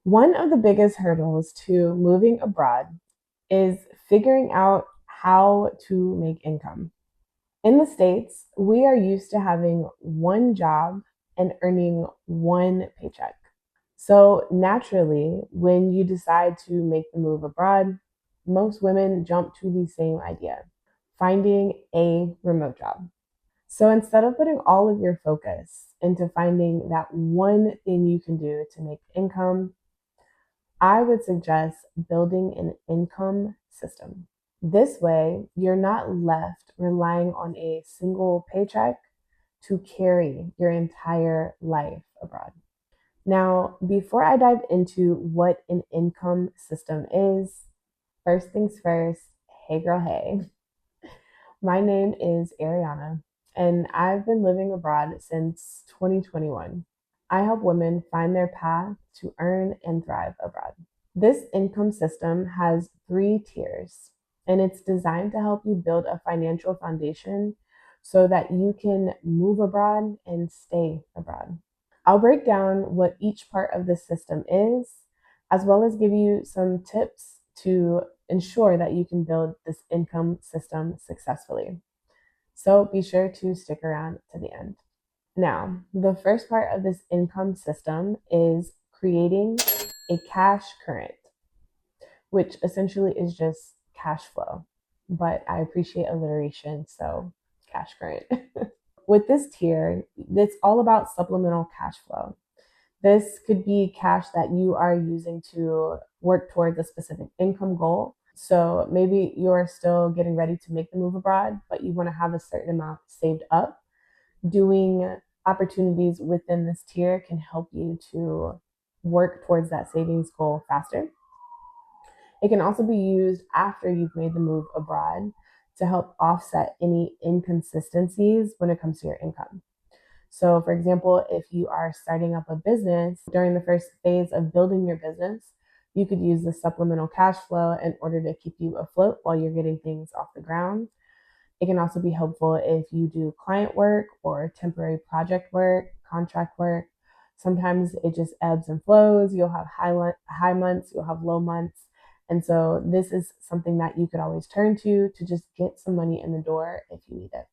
One of the biggest hurdles to moving abroad is figuring out how to make income. In the States, we are used to having one job and earning one paycheck. So naturally, when you decide to make the move abroad, most women jump to the same idea, finding a remote job. So instead of putting all of your focus into finding that one thing you can do to make income, I would suggest building an income system. This way, you're not left relying on a single paycheck to carry your entire life abroad. Now, before I dive into what an income system is, first things first, hey girl, hey. My name is Ariana, and I've been living abroad since 2021. I help women find their path to earn and thrive abroad. This income system has three tiers, and it's designed to help you build a financial foundation so that you can move abroad and stay abroad. I'll break down what each part of the system is, as well as give you some tips to ensure that you can build this income system successfully. So be sure to stick around to the end. Now, the first part of this income system is creating a cash current, which essentially is just cash flow. But I appreciate alliteration, so cash current. With this tier, it's all about supplemental cash flow. This could be cash that you are using to work towards a specific income goal. So maybe you're still getting ready to make the move abroad, but you want to have a certain amount saved up. Doing opportunities within this tier can help you to work towards that savings goal faster. It can also be used after you've made the move abroad to help offset any inconsistencies when it comes to your income. So, for example, if you are starting up a business during the first phase of building your business, you could use the supplemental cash flow in order to keep you afloat while you're getting things off the ground. It can also be helpful if you do client work or temporary project work, contract work. Sometimes it just ebbs and flows. You'll have high months, you'll have low months. And so this is something that you could always turn to just get some money in the door if you need it.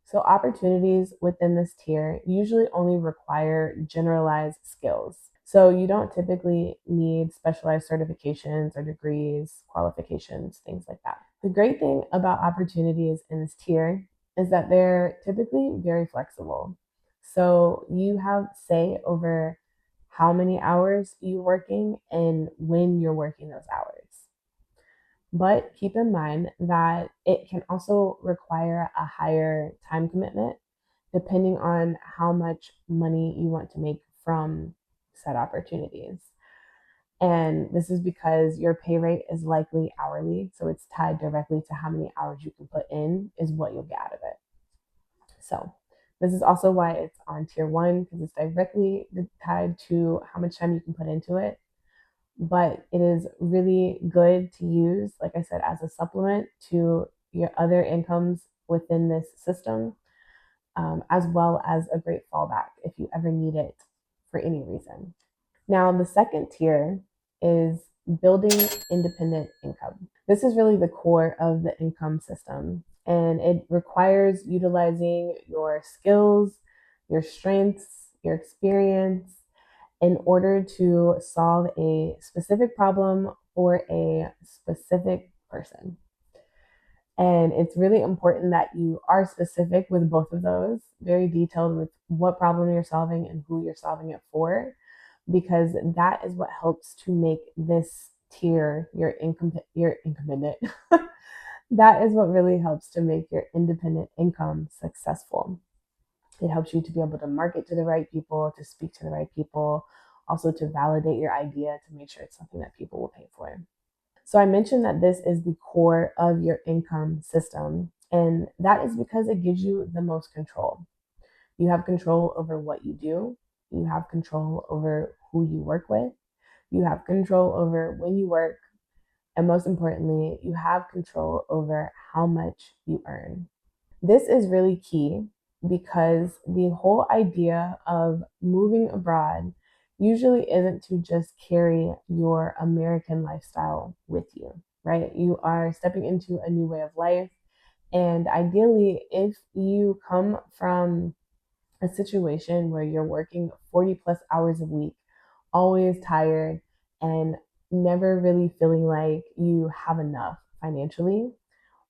So opportunities within this tier usually only require generalized skills. So you don't typically need specialized certifications or degrees, qualifications, things like that. The great thing about opportunities in this tier is that they're typically very flexible. So you have say over how many hours you're working and when you're working those hours. But keep in mind that it can also require a higher time commitment depending on how much money you want to make from said opportunities. And this is because your pay rate is likely hourly. So it's tied directly to how many hours you can put in, is what you'll get out of it. So this is also why it's on tier one, because it's directly tied to how much time you can put into it. But it is really good to use, like I said, as a supplement to your other incomes within this system, as well as a great fallback if you ever need it for any reason. Now, the second tier is building independent income. This is really the core of the income system, and it requires utilizing your skills, your strengths, your experience in order to solve a specific problem for a specific person. And it's really important that you are specific with both of those, very detailed with what problem you're solving and who you're solving it for, because that is what helps to make this tier your independent. That is what really helps to make your independent income successful. It helps you to be able to market to the right people, to speak to the right people, also to validate your idea to make sure it's something that people will pay for. So I mentioned that this is the core of your income system, and that is because it gives you the most control. You have control over what you do, you have control over who you work with, you have control over when you work, and most importantly, you have control over how much you earn. This is really key because the whole idea of moving abroad usually isn't to just carry your American lifestyle with you, right? You are stepping into a new way of life. And ideally, if you come from a situation where you're working 40 plus hours a week, always tired, and never really feeling like you have enough financially,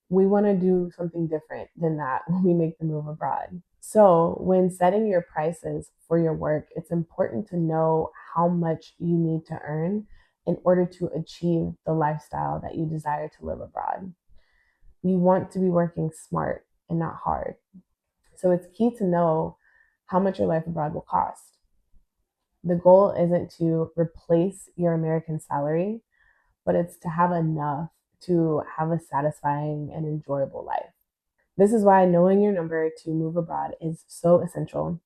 we want to do something different than that when we make the move abroad. So, when setting your prices for your work, it's important to know how much you need to earn in order to achieve the lifestyle that you desire to live abroad. You want to be working smart and not hard. So, it's key to know how much your life abroad will cost. The goal isn't to replace your American salary, but it's to have enough to have a satisfying and enjoyable life. This is why knowing your number to move abroad is so essential.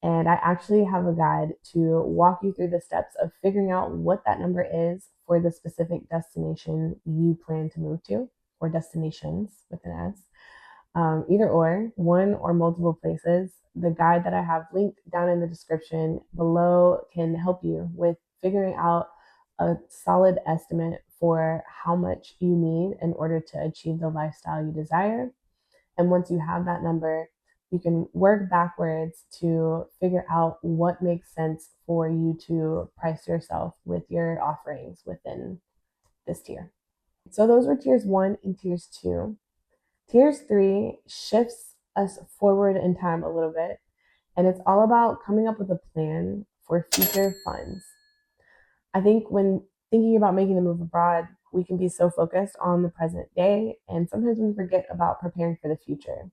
And I actually have a guide to walk you through the steps of figuring out what that number is for the specific destination you plan to move to, or destinations with an S. Either or, one or multiple places. The guide that I have linked down in the description below can help you with figuring out a solid estimate for how much you need in order to achieve the lifestyle you desire. And once you have that number, you can work backwards to figure out what makes sense for you to price yourself with your offerings within this tier. So those were tiers 1 and tiers 2. Tiers 3 shifts us forward in time a little bit, and it's all about coming up with a plan for future funds. I think when thinking about making the move abroad, we can be so focused on the present day, and sometimes we forget about preparing for the future.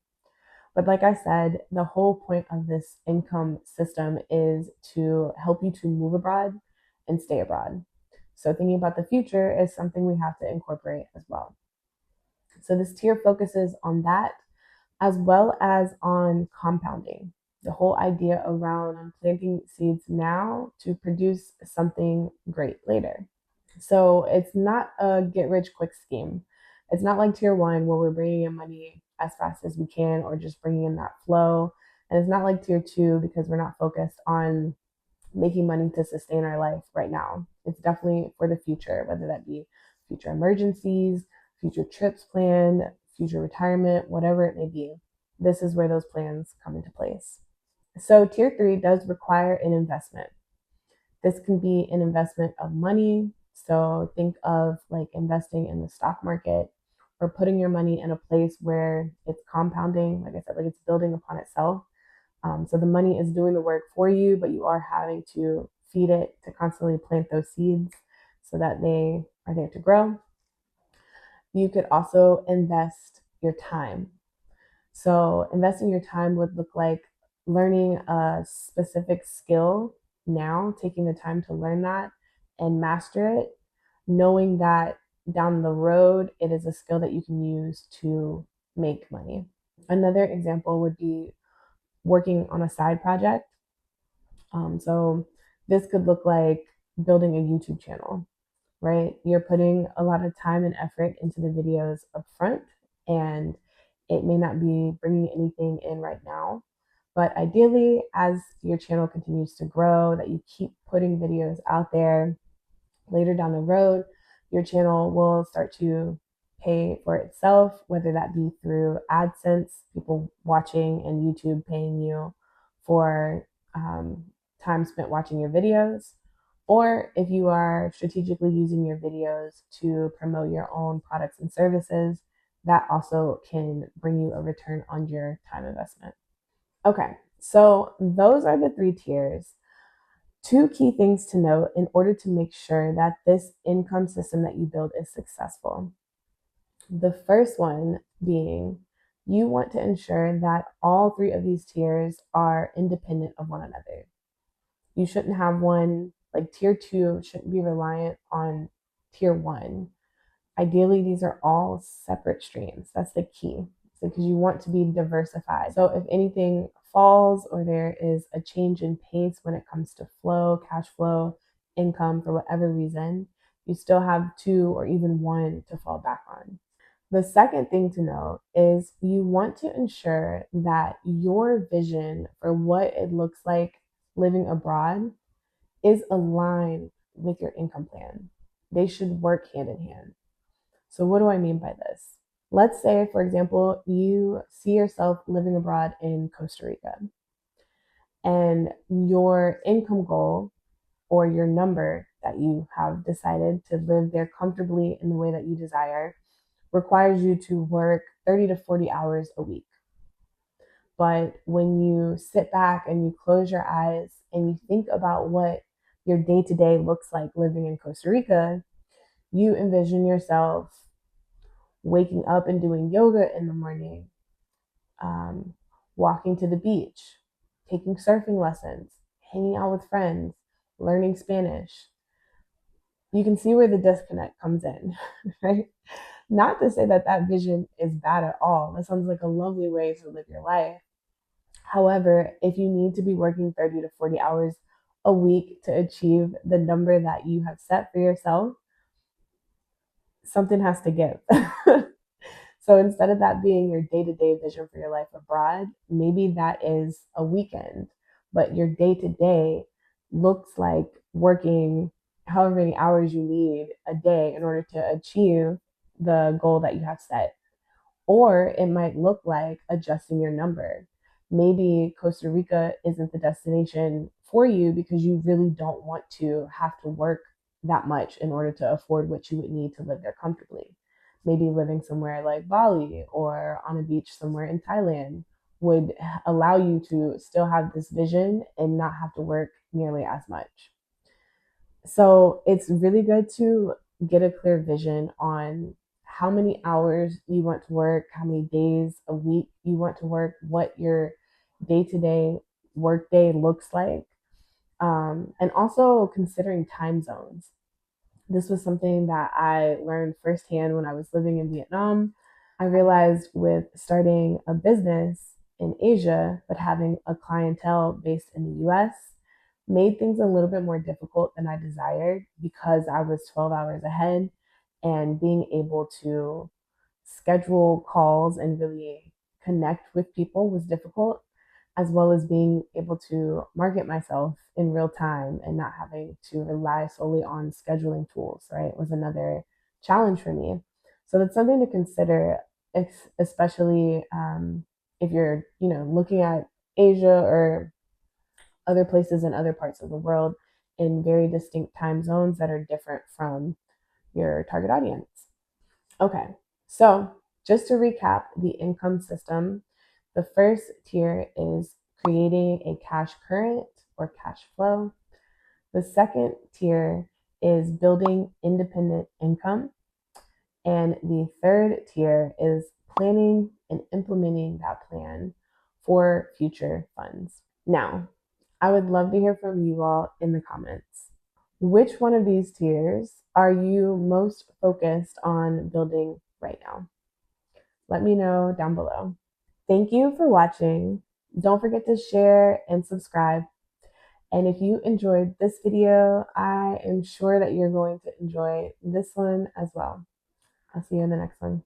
But like I said, the whole point of this income system is to help you to move abroad and stay abroad. So thinking about the future is something we have to incorporate as well. So this tier focuses on that as well as on compounding. The whole idea around planting seeds now to produce something great later. So it's not a get rich quick scheme. It's not like tier 1 where we're bringing in money as fast as we can or just bringing in that flow. And it's not like tier 2 because we're not focused on making money to sustain our life right now. It's definitely for the future, whether that be future emergencies, future trips planned, future retirement, whatever it may be. This is where those plans come into place. So tier 3 does require an investment. This can be an investment of money. So think of like investing in the stock market or putting your money in a place where it's compounding, like I said, like it's building upon itself. So the money is doing the work for you, but you are having to feed it to constantly plant those seeds so that they are there to grow. You could also invest your time. So investing your time would look like learning a specific skill now, taking the time to learn that and master it, knowing that down the road it is a skill that you can use to make money. Another example would be working on a side project. So this could look like building a YouTube channel, right? You're putting a lot of time and effort into the videos up front, and it may not be bringing anything in right now. But ideally, as your channel continues to grow, that you keep putting videos out there, later down the road, your channel will start to pay for itself, whether that be through AdSense, people watching, and YouTube paying you for time spent watching your videos, or if you are strategically using your videos to promote your own products and services, that also can bring you a return on your time investment. Okay, so those are the 3 tiers. 2 key things to note in order to make sure that this income system that you build is successful. The first one being you want to ensure that all 3 of these tiers are independent of one another. You shouldn't have one, like tier 2 shouldn't be reliant on tier 1. Ideally, these are all separate streams. That's the key. So, because you want to be diversified. So, if anything falls or there is a change in pace when it comes to flow, cash flow, income for whatever reason, you still have 2 or even 1 to fall back on. The second thing to note is you want to ensure that your vision for what it looks like living abroad is aligned with your income plan. They should work hand in hand. So, what do I mean by this? Let's say, for example, you see yourself living abroad in Costa Rica, and your income goal or your number that you have decided to live there comfortably in the way that you desire requires you to work 30 to 40 hours a week. But when you sit back and you close your eyes and you think about what your day to day looks like living in Costa Rica, you envision yourself waking up and doing yoga in the morning, um, walking to the beach, taking surfing lessons, hanging out with friends, learning Spanish. You can see where the disconnect comes in, right? Not to say that that vision is bad at all. That sounds like a lovely way to live your life. However, if you need to be working 30 to 40 hours a week to achieve the number that you have set for yourself, something has to give. So instead of that being your day to day vision for your life abroad, maybe that is a weekend, but your day to day looks like working however many hours you need a day in order to achieve the goal that you have set. Or it might look like adjusting your number. Maybe Costa Rica isn't the destination for you because you really don't want to have to work that much in order to afford what you would need to live there comfortably. Maybe living somewhere like Bali or on a beach somewhere in Thailand would allow you to still have this vision and not have to work nearly as much. So it's really good to get a clear vision on how many hours you want to work, how many days a week you want to work, what your day to day work day looks like, and also considering time zones. This was something that I learned firsthand when I was living in Vietnam. I realized with starting a business in Asia, but having a clientele based in the US, made things a little bit more difficult than I desired because I was 12 hours ahead, and being able to schedule calls and really connect with people was difficult, as well as being able to market myself in real time and not having to rely solely on scheduling tools, right, was another challenge for me. So that's something to consider, especially if you're, looking at Asia or other places in other parts of the world in very distinct time zones that are different from your target audience. Okay, so just to recap the income system, the first tier is creating a cash current or cash flow. The second tier is building independent income. And the third tier is planning and implementing that plan for future funds. Now, I would love to hear from you all in the comments. Which one of these tiers are you most focused on building right now? Let me know down below. Thank you for watching. Don't forget to share and subscribe. And if you enjoyed this video, I am sure that you're going to enjoy this one as well. I'll see you in the next one.